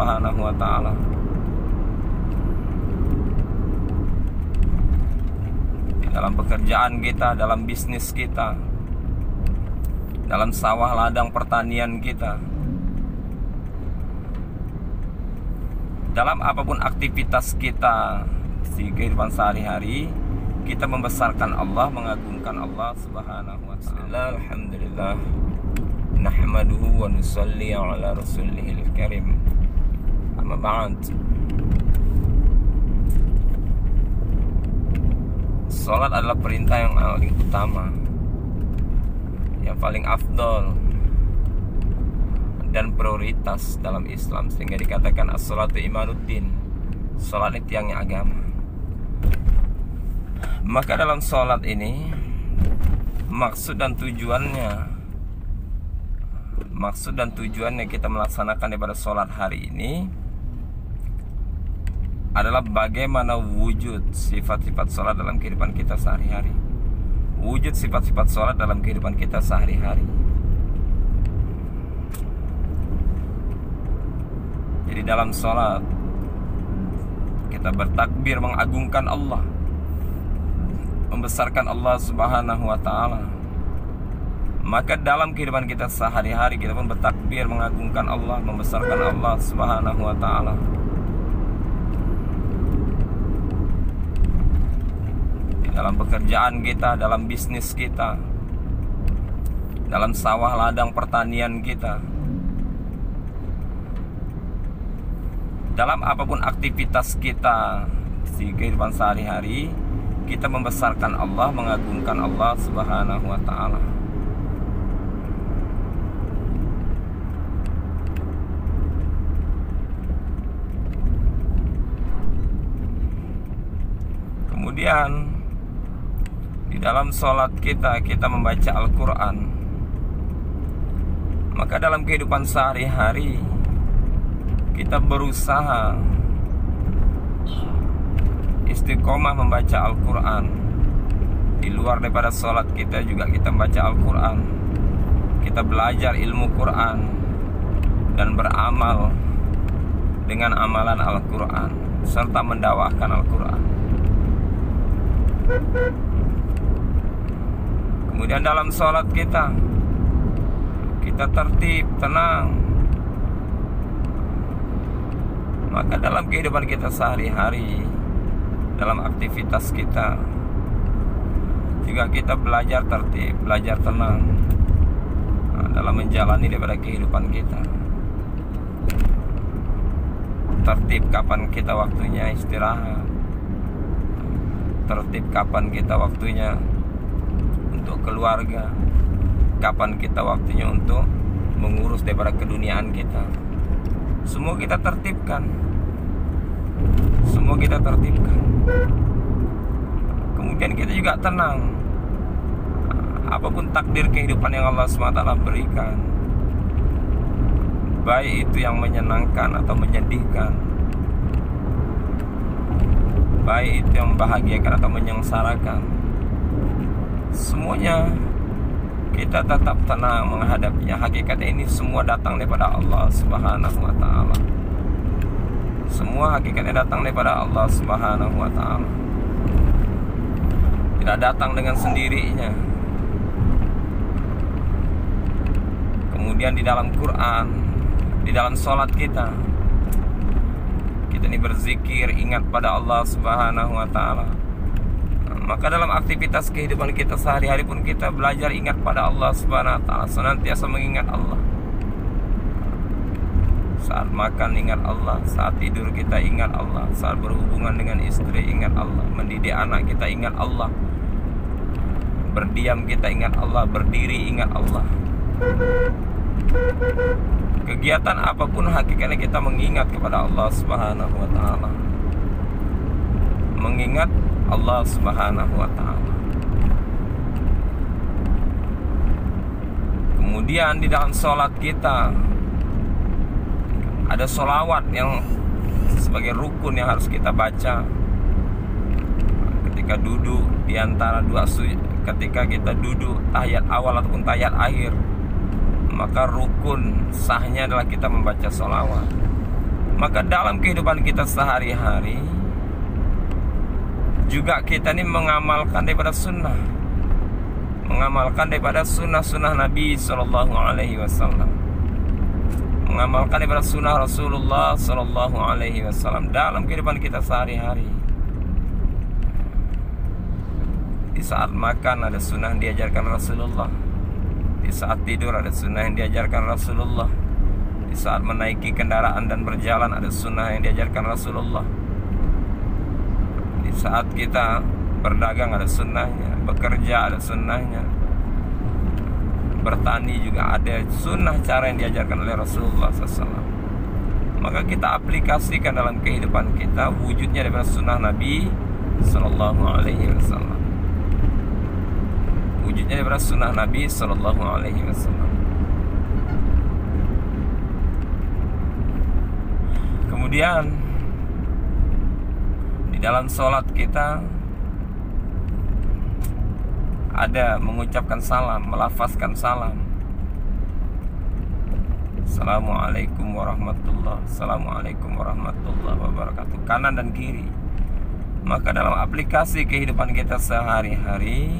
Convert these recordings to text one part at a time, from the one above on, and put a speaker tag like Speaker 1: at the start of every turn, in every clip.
Speaker 1: Subhanahu wa ta'ala. Di dalam pekerjaan kita, dalam bisnis kita, dalam sawah ladang pertanian kita, dalam apapun aktivitas kita di kehidupan sehari-hari, kita membesarkan Allah, mengagungkan Allah Subhanahu wa ta'ala. Alhamdulillah, nahmaduhu wa nusalli ala rasulihil karim. Amma ba'd. Salat adalah perintah yang paling utama, yang paling afdol dan prioritas dalam Islam, sehingga dikatakan as-salatu imanuddin. Salat itu tiangnya agama. Maka dalam salat ini maksud dan tujuannya kita melaksanakan daripada salat hari ini adalah bagaimana wujud sifat-sifat salat dalam kehidupan kita sehari-hari. Wujud sifat-sifat salat dalam kehidupan kita sehari-hari. Jadi dalam salat kita bertakbir mengagungkan Allah, membesarkan Allah Subhanahu wa ta'ala. Maka dalam kehidupan kita sehari-hari kita pun bertakbir mengagungkan Allah, membesarkan Allah Subhanahu wa ta'ala. Di dalam pekerjaan kita, dalam bisnis kita, dalam sawah ladang pertanian kita, dalam apapun aktivitas kita di kehidupan sehari-hari, kita membesarkan Allah, mengagungkan Allah Subhanahu wa ta'ala. Kemudian di dalam sholat kita membaca Al-Quran. Maka dalam kehidupan sehari-hari kita berusaha istiqomah membaca Al-Quran. Di luar daripada sholat kita juga kita membaca Al-Quran. Kita belajar ilmu Quran dan beramal dengan amalan Al-Quran, serta mendakwahkan Al-Quran. Kemudian dalam sholat kita tertib, tenang. Maka dalam kehidupan kita sehari-hari, dalam aktivitas kita juga kita belajar tertib, belajar tenang dalam menjalani daripada kehidupan kita. Tertib kapan kita waktunya istirahat, tertib kapan kita waktunya untuk keluarga, kapan kita waktunya untuk mengurus daripada keduniaan kita. Semua kita tertibkan. Kemudian kita juga tenang. Apapun takdir kehidupan yang Allah SWT berikan, baik itu yang menyenangkan atau menyedihkan, baik itu yang membahagiakan atau menyengsarakan, semuanya kita tetap tenang menghadapinya. Hakikatnya ini semua datang daripada Allah Subhanahu wa ta'ala. Semua hakikatnya datang daripada Allah Subhanahu wa ta'ala. Tidak datang dengan sendirinya. Kemudian di dalam Quran, di dalam sholat kita ini berzikir, ingat pada Allah Subhanahu wa ta'ala. Maka dalam aktivitas kehidupan kita sehari-hari pun kita belajar ingat pada Allah Subhanahu wa ta'ala, senantiasa mengingat Allah. Saat makan ingat Allah, saat tidur kita ingat Allah, saat berhubungan dengan istri ingat Allah, mendidik anak kita ingat Allah, berdiam kita ingat Allah, berdiri ingat Allah. Kegiatan apapun hakikatnya kita mengingat kepada Allah Subhanahu wa ta'ala, mengingat Allah Subhanahu wa ta'ala. Kemudian di dalam sholat kita ada sholawat yang sebagai rukun yang harus kita baca ketika duduk di antara dua sujud. Ketika kita duduk tahiyat awal ataupun tahiyat akhir, maka rukun sahnya adalah kita membaca sholawat. Maka dalam kehidupan kita sehari-hari juga kita ini mengamalkan daripada sunnah, mengamalkan daripada sunnah-sunnah Nabi Sallallahu Alaihi Wasallam, mengamalkan daripada sunnah Rasulullah Sallallahu Alaihi Wasallam dalam kehidupan kita sehari-hari. Di saat makan ada sunnah yang diajarkan Rasulullah, di saat tidur ada sunnah yang diajarkan Rasulullah, di saat menaiki kendaraan dan berjalan ada sunnah yang diajarkan Rasulullah, di saat kita berdagang ada sunnahnya, bekerja ada sunnahnya, bertani juga ada sunnah cara yang diajarkan oleh Rasulullah SAW. Maka kita aplikasikan dalam kehidupan kita wujudnya daripada sunnah Nabi Sallallahu Alaihi Wasallam, wujudnya daripada sunnah Nabi Sallallahu Alaihi Wasallam. Kemudian di dalam sholat kita ada mengucapkan salam, melafazkan salam. Assalamualaikum warahmatullahi, Assalamualaikum warahmatullahi wabarakatuh, kanan dan kiri. Maka dalam aplikasi kehidupan kita sehari-hari,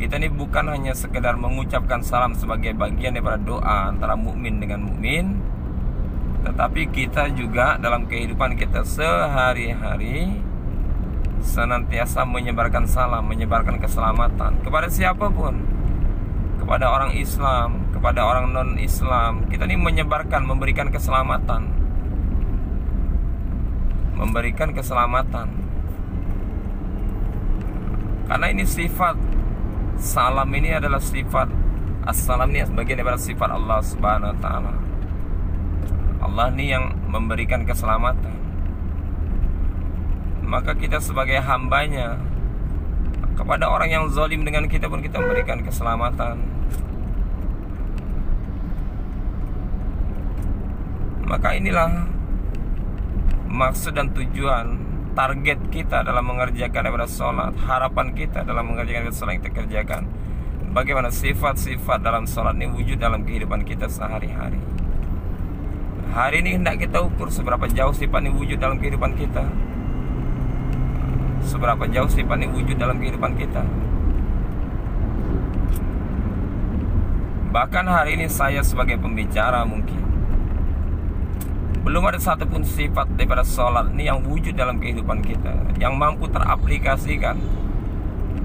Speaker 1: kita ini bukan hanya sekedar mengucapkan salam sebagai bagian daripada doa antara mukmin dengan mukmin, tetapi kita juga dalam kehidupan kita sehari-hari senantiasa menyebarkan salam, menyebarkan keselamatan kepada siapapun, kepada orang Islam, kepada orang non-Islam. Kita ini menyebarkan, memberikan keselamatan, memberikan keselamatan. Karena ini sifat salam, ini adalah sifat assalam, ini sebagian daripada sifat Allah Subhanahu wa taala. Allah ini yang memberikan keselamatan. Maka kita sebagai hambanya, kepada orang yang zalim dengan kita pun kita memberikan keselamatan. Maka inilah maksud dan tujuan, target kita dalam mengerjakan daripada sholat, harapan kita dalam mengerjakan sholat yang kita kerjakan. Bagaimana sifat-sifat dalam sholat ini wujud dalam kehidupan kita sehari-hari. Hari ini hendak kita ukur seberapa jauh sifat ini wujud dalam kehidupan kita, seberapa jauh sifat ini wujud dalam kehidupan kita. Bahkan hari ini saya sebagai pembicara mungkin belum ada satupun sifat daripada sholat ini yang wujud dalam kehidupan kita, yang mampu teraplikasikan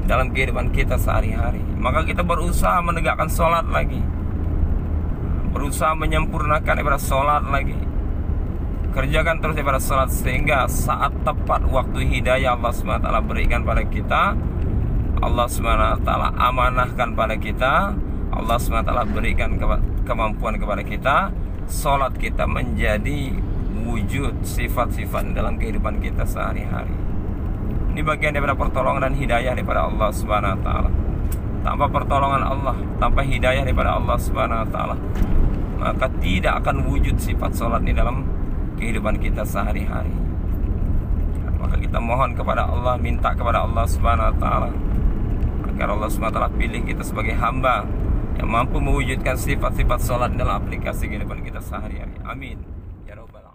Speaker 1: dalam kehidupan kita sehari-hari. Maka kita berusaha menegakkan sholat lagi, berusaha menyempurnakan daripada sholat lagi, kerjakan terus daripada sholat, sehingga saat tepat waktu hidayah Allah SWT berikan pada kita, Allah SWT amanahkan pada kita, Allah SWT berikan kemampuan kepada kita, sholat kita menjadi wujud sifat-sifat dalam kehidupan kita sehari-hari. Ini bagian daripada pertolongan dan hidayah daripada Allah Subhanahu wa taala. Tanpa pertolongan Allah, tanpa hidayah daripada Allah Subhanahu wa taala, maka tidak akan wujud sifat sholat ini dalam kehidupan kita sehari-hari. Maka kita mohon kepada Allah, minta kepada Allah Subhanahu wa taala agar Allah Subhanahu wa taala pilih kita sebagai hamba yang mampu mewujudkan sifat-sifat sholat dalam aplikasi kehidupan kita sehari-hari. Amin ya rabbal alamin.